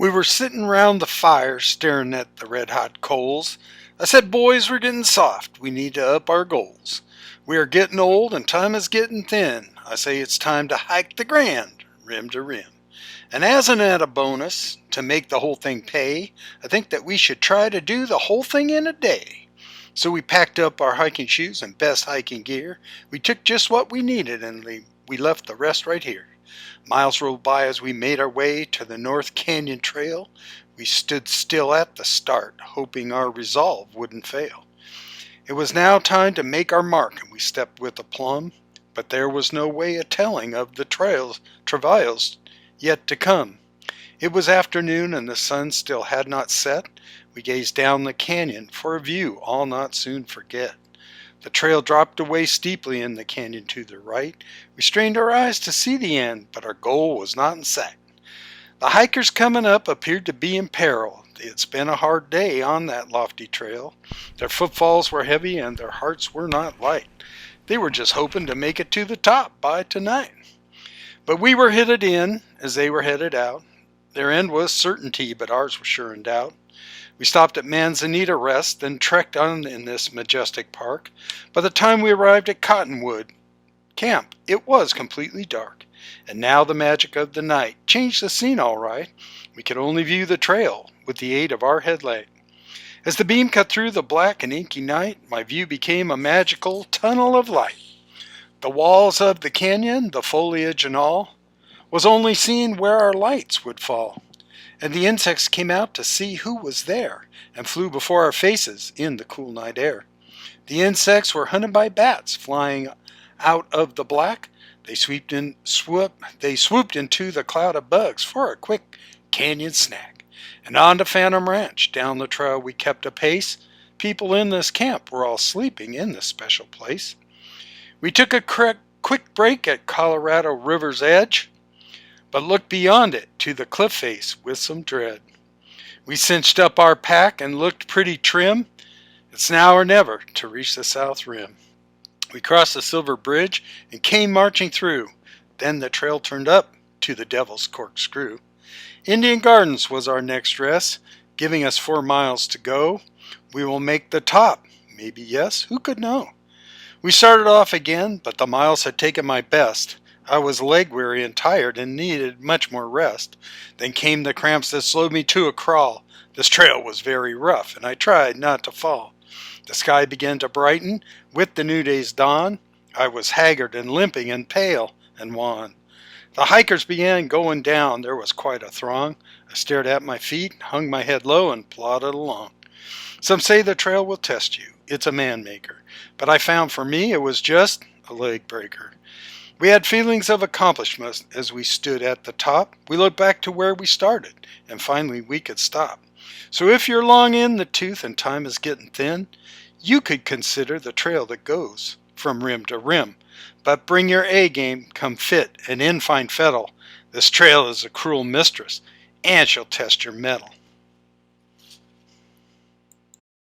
We were sitting round the fire staring at the red-hot coals. I said, boys, we're getting soft. We need to up our goals. We are getting old and time is getting thin. I say it's time to hike the Grand, rim to rim. And as an added bonus, to make the whole thing pay, I think that we should try to do the whole thing in a day. So we packed up our hiking shoes and best hiking gear. We took just what we needed and we left the rest right here. Miles rolled by as we made our way to the North Canyon Trail. We stood still at the start, hoping our resolve wouldn't fail. It was now time to make our mark, and we stepped with aplomb, but there was no way of telling of the travails yet to come. It was afternoon, and the sun still had not set. We gazed down the canyon for a view I'll not soon forget. The trail dropped away steeply in the canyon to the right. We strained our eyes to see the end, but our goal was not in sight. The hikers coming up appeared to be in peril. They had spent a hard day on that lofty trail. Their footfalls were heavy and their hearts were not light. They were just hoping to make it to the top by tonight. But we were headed in as they were headed out. Their end was certainty, but ours was sure in doubt. We stopped at Manzanita Rest, then trekked on in this majestic park. By the time we arrived at Cottonwood Camp, it was completely dark. And now the magic of the night changed the scene all right. We could only view the trail with the aid of our headlight. As the beam cut through the black and inky night, my view became a magical tunnel of light. The walls of the canyon, the foliage and all, was only seen where our lights would fall. And the insects came out to see who was there, and flew before our faces in the cool night air. The insects were hunted by bats flying out of the black. They swooped into the cloud of bugs for a quick canyon snack. And on to Phantom Ranch, down the trail we kept apace. People in this camp were all sleeping in this special place. We took a quick break at Colorado River's edge, but looked beyond it to the cliff face with some dread. We cinched up our pack and looked pretty trim. It's now or never to reach the south rim. We crossed the Silver Bridge and came marching through. Then the trail turned up to the Devil's Corkscrew. Indian Gardens was our next rest, giving us 4 miles to go. We will make the top. Maybe yes, who could know? We started off again, but the miles had taken my best. I was leg weary and tired and needed much more rest. Then came the cramps that slowed me to a crawl. This trail was very rough, and I tried not to fall. The sky began to brighten with the new day's dawn. I was haggard and limping and pale and wan. The hikers began going down. There was quite a throng. I stared at my feet, hung my head low, and plodded along. Some say the trail will test you. It's a man-maker. But I found for me it was just a leg breaker. We had feelings of accomplishment as we stood at the top. We looked back to where we started, and finally we could stop. So if you're long in the tooth and time is getting thin, you could consider the trail that goes from rim to rim. But bring your A game, come fit and in fine fettle. This trail is a cruel mistress, and she'll test your mettle.